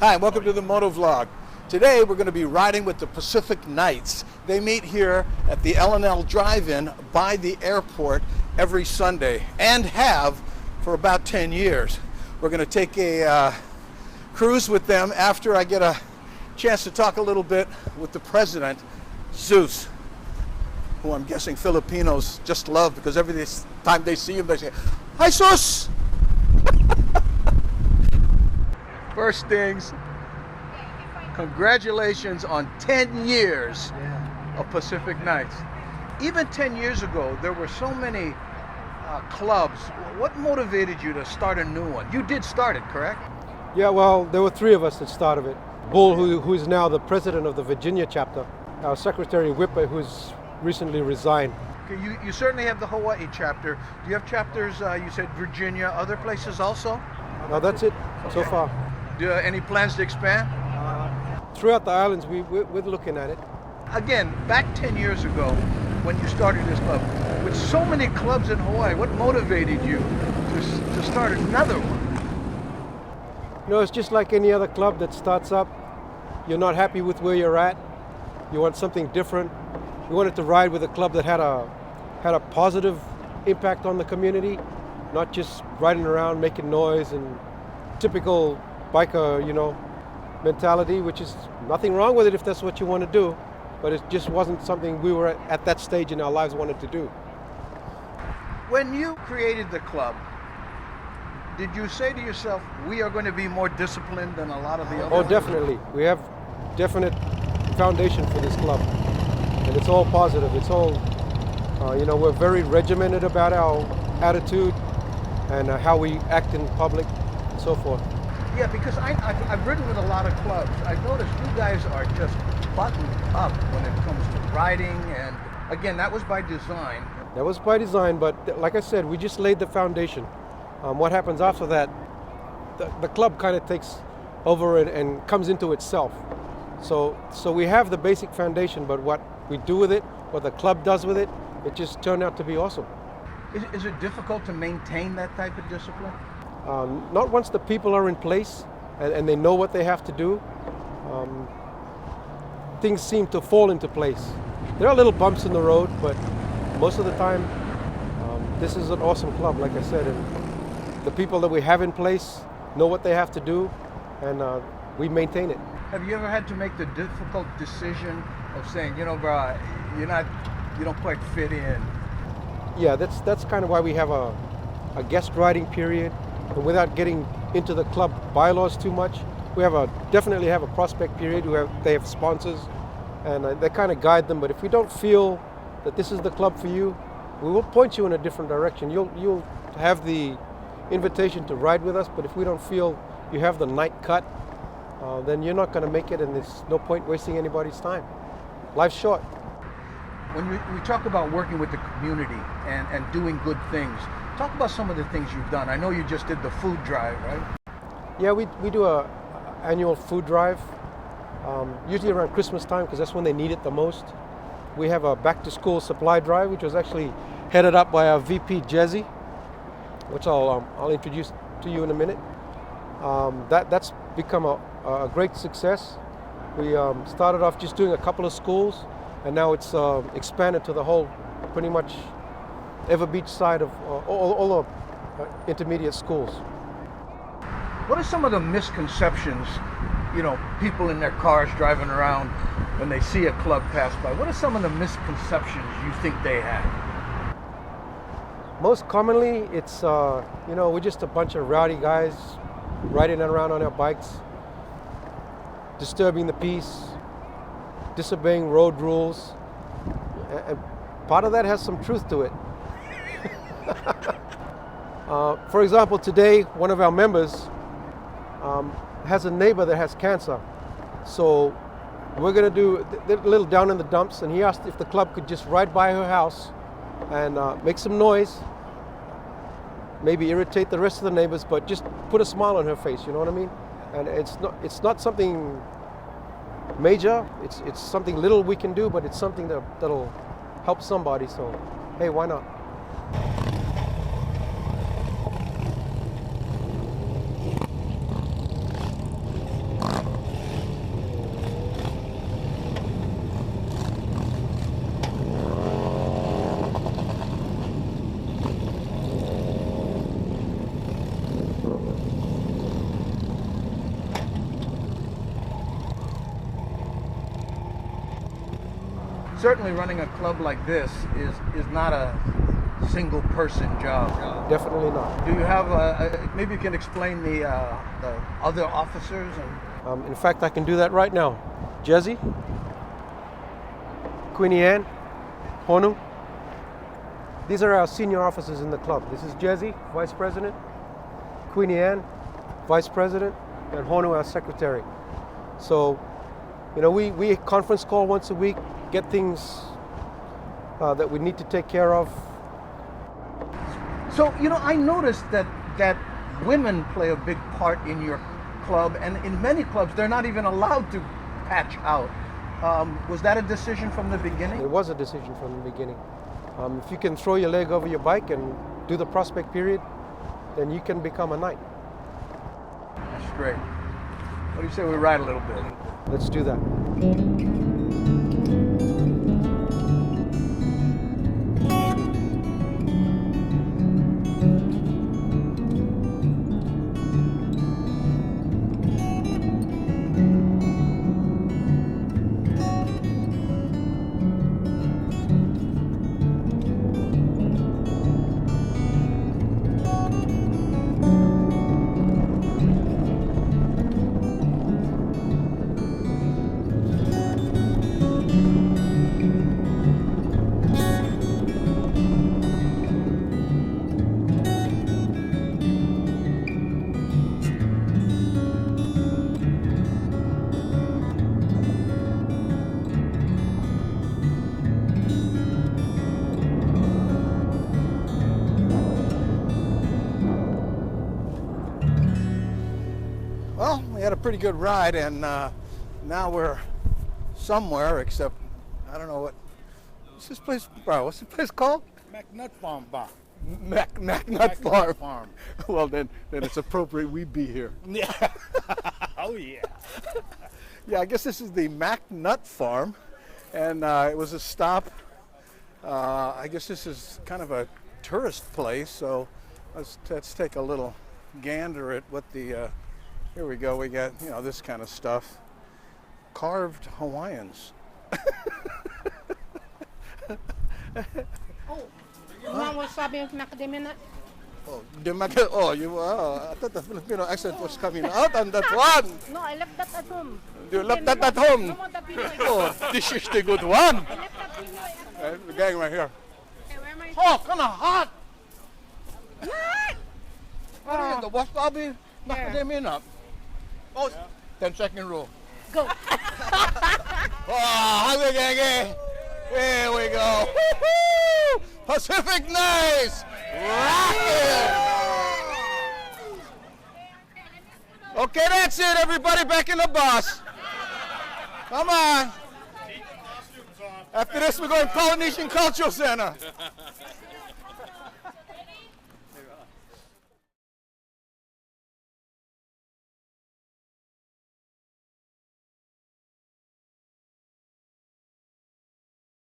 Hi, welcome to the Moto Vlog. Today we're going to be riding with the Pacific Knights. They meet here at the L&L Drive-In by the airport every Sunday and have for about 10 years. We're going to take a cruise with them after I get a chance to talk a little bit with the president, Zeus, who I'm guessing Filipinos just love because every time they see him they say, "Hi, Zeus!" First things, congratulations on 10 years of Pacific Knights. Even 10 years ago, there were so many clubs. What motivated you to start a new one? You did start it, correct? Yeah, well, there were three of us that started it. Bull, who is now the president of the Virginia chapter, our secretary Whipper, who's recently resigned. Okay, you certainly have the Hawaii chapter. Do you have chapters, you said Virginia, other places also? No, that's it so far. Any plans to expand? Throughout the islands, we're looking at it. Again, back 10 years ago, when you started this club, with so many clubs in Hawaii, what motivated you to start another one? You know, it's just like any other club that starts up. You're not happy with where you're at. You want something different. We wanted to ride with a club that had a positive impact on the community, not just riding around making noise and typical biker, mentality, which is nothing wrong with it if that's what you want to do, but it just wasn't something we were at that stage in our lives wanted to do. When you created the club, did you say to yourself, we are going to be more disciplined than a lot of the others? Oh, definitely. We have definite foundation for this club, and it's all positive. It's all, we're very regimented about our attitude and how we act in public and so forth. Yeah, because I've ridden with a lot of clubs. I've noticed you guys are just buttoned up when it comes to riding, and again, that was by design. That was by design, but like I said, we just laid the foundation. What happens after that, the club kind of takes over and comes into itself. So we have the basic foundation, but what we do with it, what the club does with it, it just turned out to be awesome. Is it difficult to maintain that type of discipline? Not once the people are in place and they know what they have to do. Things seem to fall into place. There are little bumps in the road, but most of the time, this is an awesome club, like I said, and the people that we have in place know what they have to do, and we maintain it. Have you ever had to make the difficult decision of saying, bro, you don't quite fit in? Yeah, that's kind of why we have a guest riding period. And without getting into the club bylaws too much, we definitely have a prospect period. They have sponsors, and they kind of guide them. But if we don't feel that this is the club for you, we will point you in a different direction. You'll have the invitation to ride with us, but if we don't feel you have the night cut, then you're not going to make it, and there's no point wasting anybody's time. Life's short. When we talk about working with the community and doing good things, talk about some of the things you've done. I know you just did the food drive, right? Yeah, we do a annual food drive, usually around Christmas time because that's when they need it the most. We have a back to school supply drive, which was actually headed up by our VP Jesse, which I'll introduce to you in a minute. That's become a great success. We started off just doing a couple of schools, and now it's expanded to the whole, pretty much Ever Beach side of all the intermediate schools. What are some of the misconceptions, people in their cars driving around when they see a club pass by? What are some of the misconceptions you think they have? Most commonly, it's, we're just a bunch of rowdy guys riding around on our bikes, disturbing the peace, disobeying road rules. And part of that has some truth to it. For example, today, one of our members has a neighbor that has cancer. So we're going to do a little down in the dumps, and he asked if the club could just ride by her house and make some noise, maybe irritate the rest of the neighbors, but just put a smile on her face, you know what I mean? And it's not something major, it's something little we can do, but it's something that'll help somebody, so hey, why not? certainly running a club like this is not a single person job. Definitely not. Do you have maybe you can explain the other officers and In fact, I can do that right now. Jesse, Queenie Ann, Honu. These are our senior officers in the club. This is Jesse, Vice President, Queenie Ann, Vice President, and Honu, our Secretary. So, you know, we conference call once a week, get things that we need to take care of. So, you know, I noticed that women play a big part in your club, and in many clubs they're not even allowed to patch out. Was that a decision from the beginning? It was a decision from the beginning. If you can throw your leg over your bike and do the prospect period, then you can become a knight. That's great. What do you say we ride a little bit? Let's do that. Well, we had a pretty good ride, and now we're somewhere, except I don't know what's this place, bro? What's the place called? McNut Farm Bar. McNut Farm. Well, then it's appropriate we be here. Yeah. Oh yeah. Yeah, I guess this is the McNut Farm, and it was a stop. I guess this is kind of a tourist place, so let's take a little gander at what the. Here we go. We got this kind of stuff. Carved Hawaiians. Oh, you want wasabi with macadamia nut? I thought the Filipino accent was coming out on that one. No, I left that at home. You left that at home. No more the Pinoy. Oh, this is the good one. I left that Pinoy at home. The gang right here. Okay, where am I? Oh, kind of hot. What is it? The wasabi macadamia nut. Oh, 10-second rule. Go. Oh, hungry gang. Here we go. Woo-hoo! Pacific Nice. Rocket. Okay, that's it. Everybody back in the bus. Come on. After this, we're going to Polynesian Cultural Center.